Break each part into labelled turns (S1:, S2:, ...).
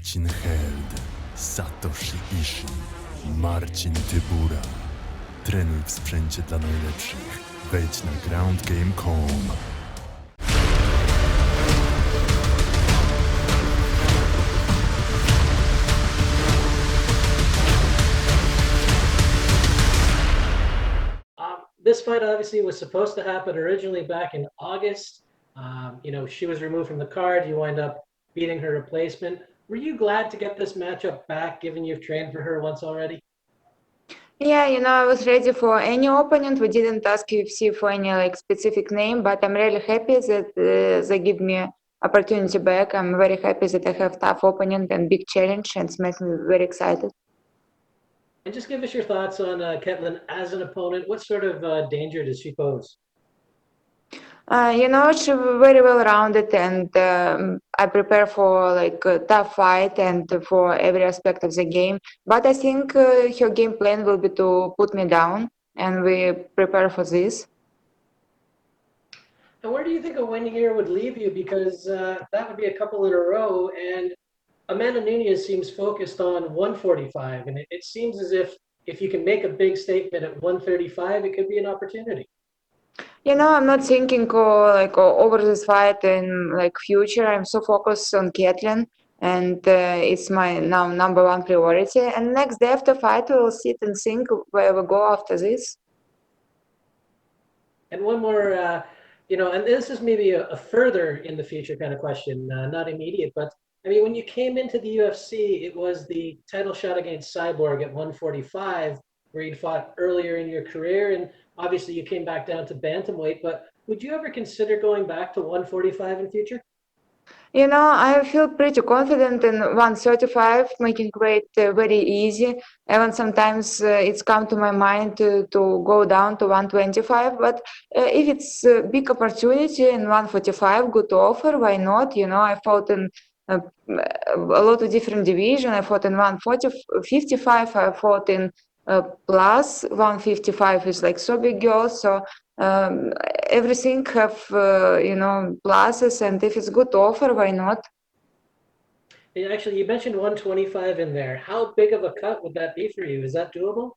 S1: Marcin Held, Satoshi Ishii, Marcin Tybura. Trenuj w sprzęcie dla najlepszych. Wejdź na groundgame.com.
S2: This fight obviously was supposed to happen originally back in August. She was removed from the card. You wind up beating her replacement. Were you glad to get this matchup back, given you've trained for her once already?
S3: Yeah, I was ready for any opponent. We didn't ask UFC for any specific name, but I'm really happy that they give me opportunity back. I'm very happy that I have tough opponent and big challenge, and it makes me very excited.
S2: And just give us your thoughts on Ketlin as an opponent. What sort of danger does she pose?
S3: She's very well rounded, and I prepare for a tough fight and for every aspect of the game. But I think her game plan will be to put me down, and we prepare for this.
S2: And where do you think a win here would leave you? Because that would be a couple in a row, and Amanda Nunes seems focused on 145, and it seems as if you can make a big statement at 135, it could be an opportunity.
S3: I'm not thinking over this fight in future. I'm so focused on Ketlin, and it's my now number one priority. And next day after fight, we'll sit and think where we go after this.
S2: And one more, and this is maybe a further in the future kind of question, not immediate, but I mean, when you came into the UFC, it was the title shot against Cyborg at 145, where you'd fought earlier in your career, and obviously you came back down to bantamweight, but would you ever consider going back to 145 in future?
S3: I feel pretty confident in 135, making weight very easy. Even sometimes it's come to my mind to go down to 125, but if it's a big opportunity in 145, good offer, why not? I fought in a lot of different divisions. I fought in 155, I fought in plus 155 is so big girl, so everything have pluses, and if it's good offer, why not?
S2: And actually, you mentioned 125 in there. How big of a cut would that be for you? Is that doable?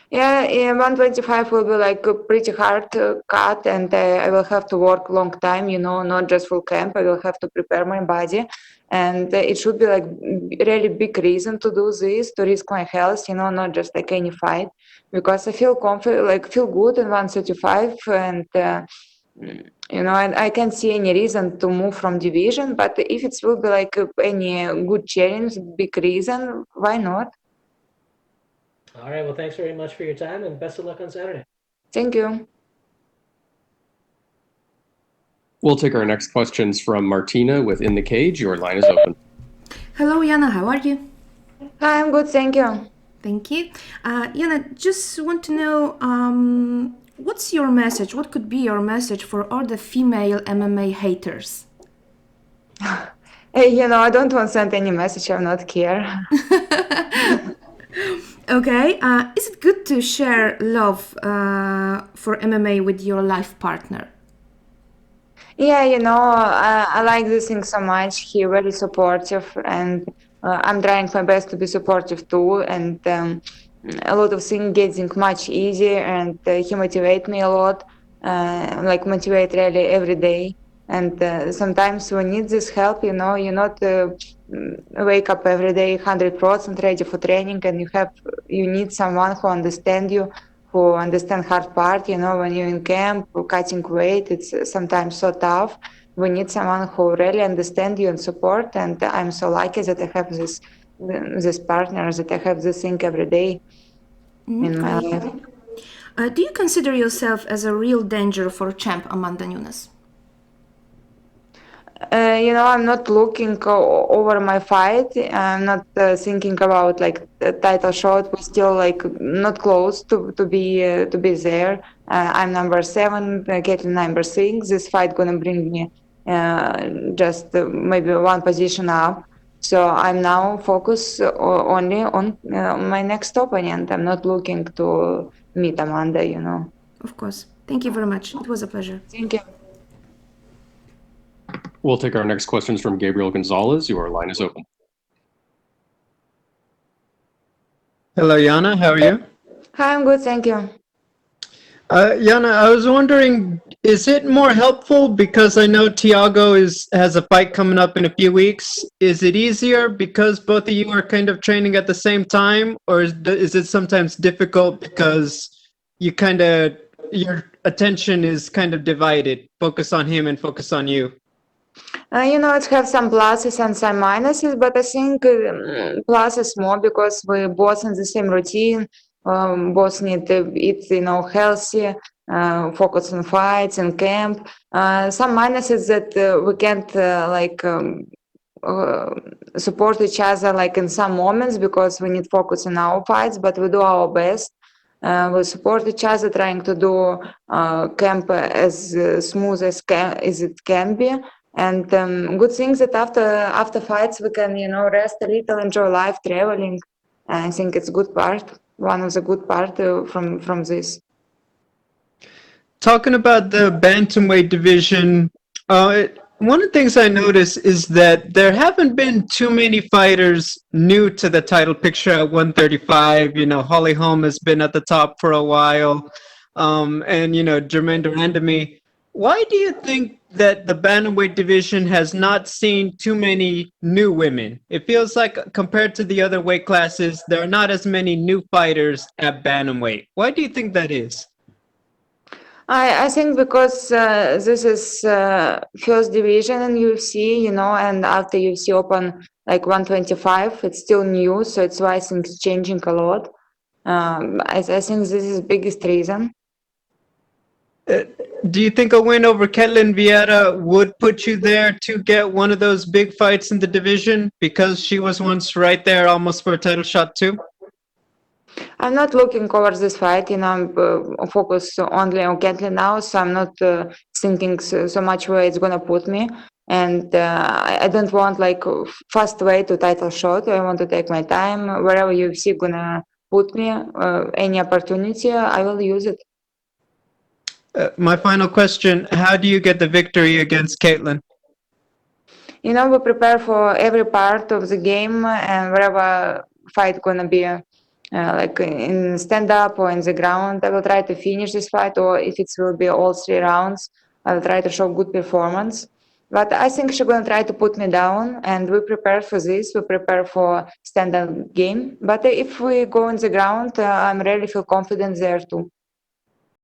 S3: Yeah, 125 will be a pretty hard cut, and I will have to work long time, not just full camp. I will have to prepare my body, and it should be really big reason to do this, to risk my health, not just any fight, because I feel confident, feel good in 135, and I can't see any reason to move from division. But if it will be any good challenge, big reason, why not?
S2: All right. Well, thanks very much for your time, and best of luck on Saturday.
S3: Thank you.
S4: We'll take our next questions from Martina with In the Cage. Your line is open.
S5: Hello, Yana. How are you?
S3: Hi, I'm good. Thank you.
S5: Thank you. Yana, just want to know what's your message? What could be your message for all the female MMA haters?
S3: Hey, I don't want to send any message. I'm not care.
S5: Okay. Is it good to share love for MMA with your life partner?
S3: Yeah, I like this thing so much. He very supportive, and I'm trying my best to be supportive too. And a lot of things getting much easier, and he motivate me a lot, motivate really every day. And sometimes we need this help. You're not wake up every day 100% ready for training, and you need someone who understand you, who understand hard part. When you're in camp cutting weight, it's sometimes so tough. We need someone who really understand you and support. And I'm so lucky that I have this partner, that I have this thing every day in my life.
S5: Do you consider yourself as a real danger for champ Amanda Nunes?
S3: I'm not looking over my fight. I'm not thinking about the title shot. We're still not close to be there. I'm number 7, getting number 6. This fight gonna bring me just maybe one position up. So I'm now focused only on my next opponent. I'm not looking to meet Amanda.
S5: Of course. Thank you very much. It was a pleasure.
S3: Thank you.
S4: We'll take our next questions from Gabriel Gonzalez. Your line is open.
S6: Hello, Yana. How are you?
S3: Hi, I'm good, thank you.
S6: Yana, I was wondering, is it more helpful because I know Thiago has a fight coming up in a few weeks? Is it easier because both of you are kind of training at the same time, or is it sometimes difficult because your attention is kind of divided, focus on him and focus on you?
S3: It has some pluses and some minuses, but I think pluses more because we both in the same routine, both need to eat, healthy, focus on fights and camp. Some minuses that we can't support each other like in some moments because we need focus on our fights, but we do our best. We support each other, trying to do camp as smooth as it can be. And good things that after fights we can rest a little, enjoy life, traveling. I think it's good part, one of the good part from this.
S6: Talking about the bantamweight division, one of the things I noticed is that there haven't been too many fighters new to the title picture at 135. Holly Holm has been at the top for a while, and Jermaine Durandamy. Why do you think that the bantamweight division has not seen too many new women? It feels like compared to the other weight classes, there are not as many new fighters at bantamweight. Why do you think that is?
S3: I think because this is first division in UFC, and after UFC open like 125, it's still new, so it's why things changing a lot. I think this is biggest reason.
S6: Do you think a win over Ketlin Vieira would put you there to get one of those big fights in the division because she was once right there almost for a title shot too?
S3: I'm not looking over this fight, I'm focused only on Ketlin now, so I'm not thinking so much where it's gonna put me. And I don't want like fast way to title shot. I want to take my time. Wherever UFC gonna put me, any opportunity, I will use it.
S6: My final question, how do you get the victory against Caitlin?
S3: We prepare for every part of the game, and wherever fight gonna be, like in stand-up or in the ground, I will try to finish this fight, or if it will be all 3 rounds, I will try to show good performance. But I think she's gonna try to put me down, and we prepare for this. We prepare for stand-up game. But if we go on the ground, I'm really feel confident there too.